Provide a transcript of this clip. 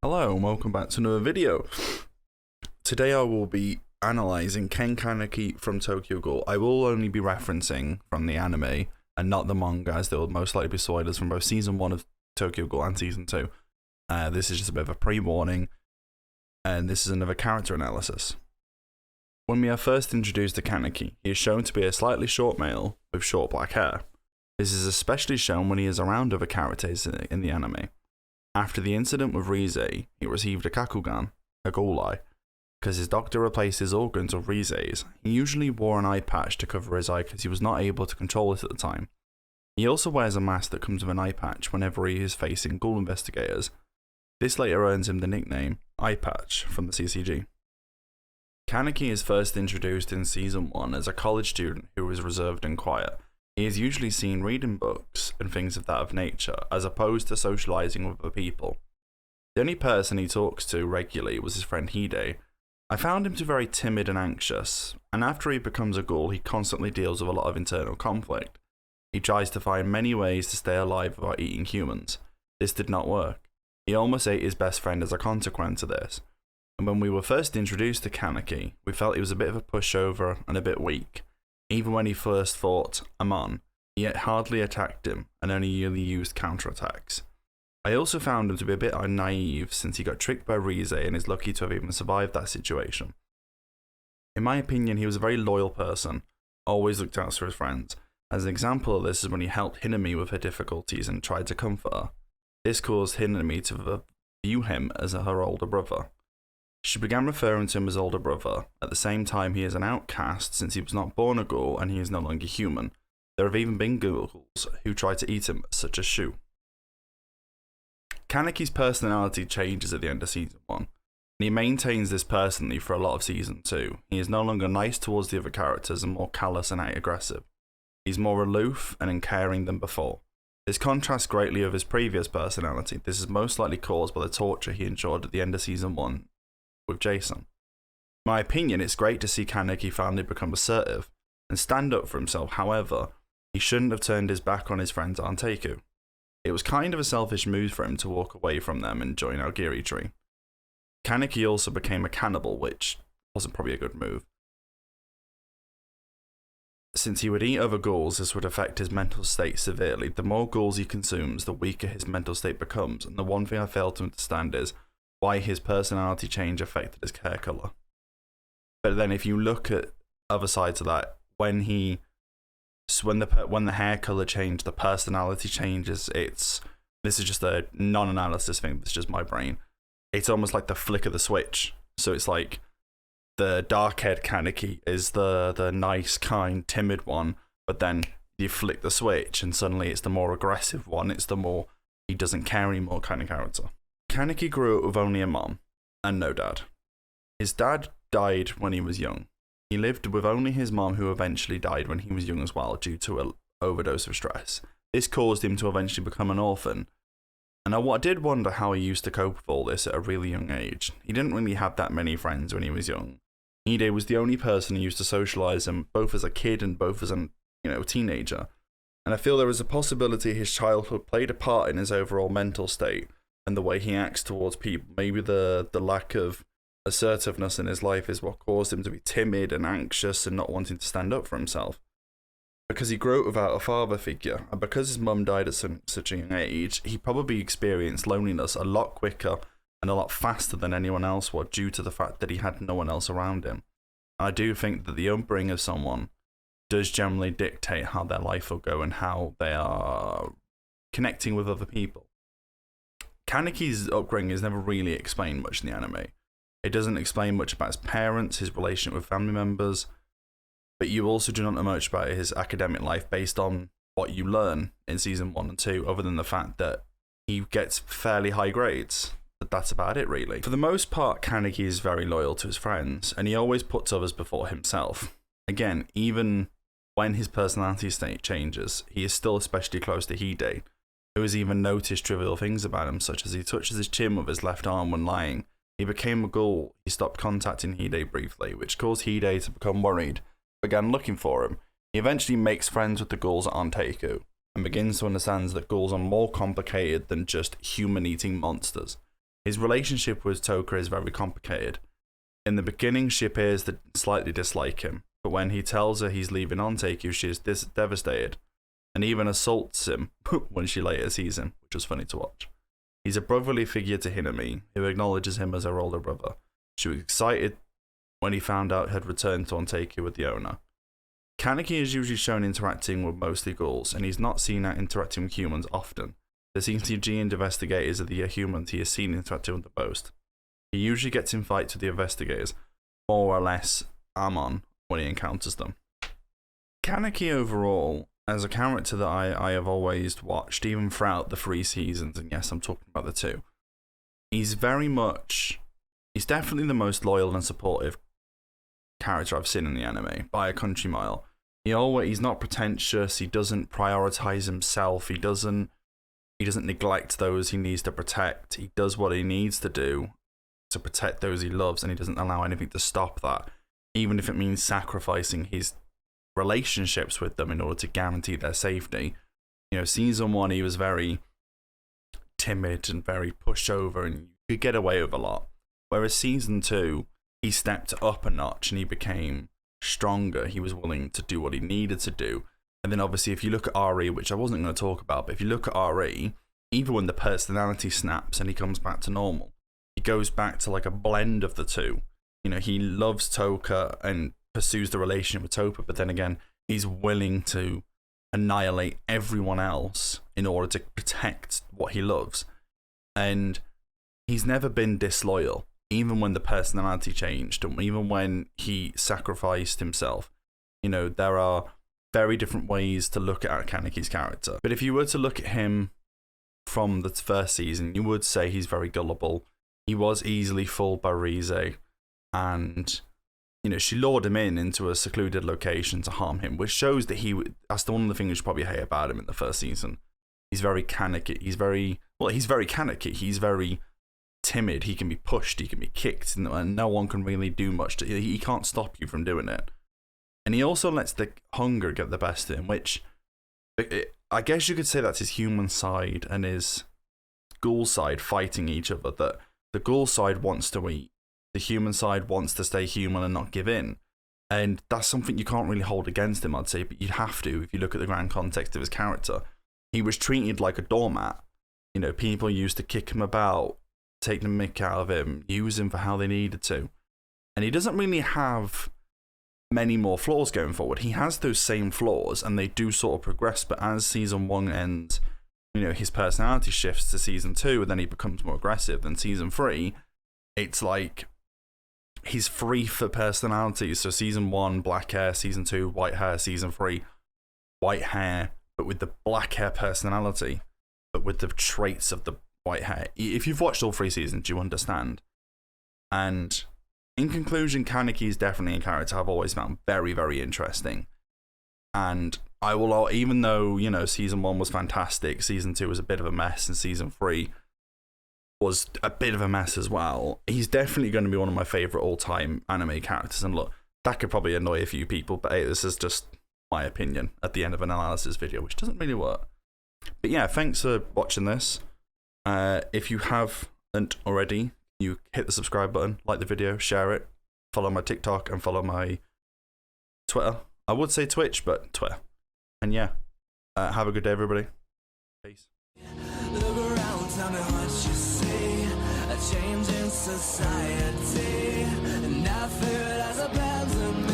Hello and welcome back to another video. Today I will be analysing Kaneki from Tokyo Ghoul. I will only be referencing from the anime and not the manga, as there will most likely be spoilers from both Season 1 of Tokyo Ghoul and Season 2. This is just a bit of a pre-warning, and this is another character analysis. When we are first introduced to Kaneki, he is shown to be a slightly short male with short black hair. This is especially shown when he is around other characters in the anime. After the incident with Rize, he received a Kakugan, a Ghoul eye, because his doctor replaced his organs with Rize's. He usually wore an eye patch to cover his eye because he was not able to control it at the time. He also wears a mask that comes with an eye patch whenever he is facing Ghoul investigators. This later earns him the nickname Eye Patch from the CCG. Kaneki is first introduced in Season 1 as a college student who is reserved and quiet. He is usually seen reading books and things of that of nature, as opposed to socialising with other people. The only person he talks to regularly was his friend Hide. I found him to be very timid and anxious, and after he becomes a ghoul, he constantly deals with a lot of internal conflict. He tries to find many ways to stay alive without eating humans. This did not work. He almost ate his best friend as a consequence of this. And when we were first introduced to Kaneki, we felt he was a bit of a pushover and a bit weak. Even when he first fought Amon, he hardly attacked him and only really used counterattacks. I also found him to be a bit naive since he got tricked by Rize and is lucky to have even survived that situation. In my opinion, he was a very loyal person, always looked out for his friends. As an example of this is when he helped Hinami with her difficulties and tried to comfort her. This caused Hinami to view him as her older brother. She began referring to him as older brother. At the same time, he is an outcast since he was not born a ghoul and he is no longer human. There have even been ghouls who tried to eat him, such as Shu. Kaneki's personality changes at the end of Season 1, and he maintains this personally for a lot of Season 2. He is no longer nice towards the other characters and more callous and aggressive. He's more aloof and uncaring than before. This contrasts greatly with his previous personality. This is most likely caused by the torture he endured at the end of Season 1 with Jason. In my opinion, it's great to see Kaneki finally become assertive and stand up for himself. However, he shouldn't have turned his back on his friends Anteku. It was kind of a selfish move for him to walk away from them and join Aogiri Tree. Kaneki also became a cannibal, which wasn't probably a good move. Since he would eat other ghouls, this would affect his mental state severely. The more ghouls he consumes, the weaker his mental state becomes, and the one thing I fail to understand is why his personality change affected his hair colour. But then if you look at other sides of that, when the hair colour changed, the personality changes. This is just a non-analysis thing, it's just my brain. It's almost like the flick of the switch. So it's like the dark-haired Kaneki is the nice, kind, timid one, but then you flick the switch and suddenly it's the more aggressive one, it's the more he doesn't care anymore kind of character. Kaneki grew up with only a mom and no dad. His dad died when he was young. He lived with only his mom, who eventually died when he was young as well due to an overdose of stress. This caused him to eventually become an orphan. And I did wonder how he used to cope with all this at a really young age. He didn't really have that many friends when he was young. Hide was the only person who used to socialise him, both as a kid and both as a teenager. And I feel there is a possibility his childhood played a part in his overall mental state and the way he acts towards people. Maybe the lack of assertiveness in his life is what caused him to be timid and anxious and not wanting to stand up for himself. Because he grew up without a father figure, and because his mum died at such a young age, he probably experienced loneliness a lot quicker and a lot faster than anyone else would, due to the fact that he had no one else around him. I do think that the upbringing of someone does generally dictate how their life will go and how they are connecting with other people. Kaneki's upbringing is never really explained much in the anime. It doesn't explain much about his parents, his relationship with family members, but you also do not know much about his academic life based on what you learn in Season 1 and 2, other than the fact that he gets fairly high grades. But that's about it, really. For the most part, Kaneki is very loyal to his friends, and he always puts others before himself. Again, even when his personality state changes, he is still especially close to Hide, who has even noticed trivial things about him, such as he touches his chin with his left arm when lying. He became a ghoul. He stopped contacting Hide briefly, which caused Hide to become worried, began looking for him. He eventually makes friends with the ghouls at Anteku, and begins to understand that ghouls are more complicated than just human-eating monsters. His relationship with Toka is very complicated. In the beginning, she appears to slightly dislike him, but when he tells her he's leaving on Taekyu, she is devastated, and even assaults him when she later sees him, which was funny to watch. He's a brotherly figure to Hinami, who acknowledges him as her older brother. She was excited when he found out he had returned to Ontaku with the owner. Kaneki is usually shown interacting with mostly ghouls, and he's not seen out interacting with humans often. The CCG investigators are the humans he has seen interacting with the most. He usually gets in fights with the investigators, more or less Amon, when he encounters them. Kaneki overall, as a character that I have always watched, even throughout the 3 seasons, and yes, I'm talking about the 2, he's definitely the most loyal and supportive character I've seen in the anime, by a country mile. He's not pretentious, he doesn't prioritize himself, he doesn't neglect those he needs to protect, he does what he needs to do to protect those he loves, and he doesn't allow anything to stop that, even if it means sacrificing his relationships with them in order to guarantee their safety. Season 1, he was very timid and very pushover, and you could get away with a lot. Whereas season 2, he stepped up a notch and he became stronger. He was willing to do what he needed to do. And then obviously, if you look at RE, which I wasn't going to talk about, but if you look at RE, even when the personality snaps and he comes back to normal, he goes back to like a blend of the two. He loves Toka and pursues the relationship with Topa, but then again, he's willing to annihilate everyone else in order to protect what he loves. And he's never been disloyal, even when the personality changed, and even when he sacrificed himself. There are very different ways to look at Kaneki's character. But if you were to look at him from the first season, you would say he's very gullible. He was easily fooled by Rize, and she lured him into a secluded location to harm him, which shows that that's one of the things you probably hate about him in the first season. He's very Kaneki. He's very Kaneki. He's very timid. He can be pushed. He can be kicked, and no one can really do much. He can't stop you from doing it. And he also lets the hunger get the best of him, which I guess you could say that's his human side and his ghoul side fighting each other. That the ghoul side wants to eat. The human side wants to stay human and not give in. And that's something you can't really hold against him, I'd say, but you'd have to if you look at the grand context of his character. He was treated like a doormat. People used to kick him about, take the mick out of him, use him for how they needed to. And he doesn't really have many more flaws going forward. He has those same flaws, and they do sort of progress, but as season 1 ends, his personality shifts to season 2, and then he becomes more aggressive. Then season 3, it's like he's free for personalities. So season 1, black hair. Season 2, white hair. Season 3, white hair, but with the black hair personality, but with the traits of the white hair. If you've watched all 3 seasons, you understand. And in conclusion, Kaneki is definitely a character I've always found very, very interesting. And I will, even though, season 1 was fantastic, season 2 was a bit of a mess, and season 3 was a bit of a mess as well, he's definitely going to be one of my favourite all-time anime characters. And look, that could probably annoy a few people, but hey, this is just my opinion at the end of an analysis video, which doesn't really work. But yeah, thanks for watching this. If you haven't already, you hit the subscribe button, like the video, share it, follow my TikTok, and follow my Twitter. I would say Twitch, but Twitter. And yeah, have a good day, everybody. Peace. Look around, tell me what you see. A change in society, and I feel it as a bad to me.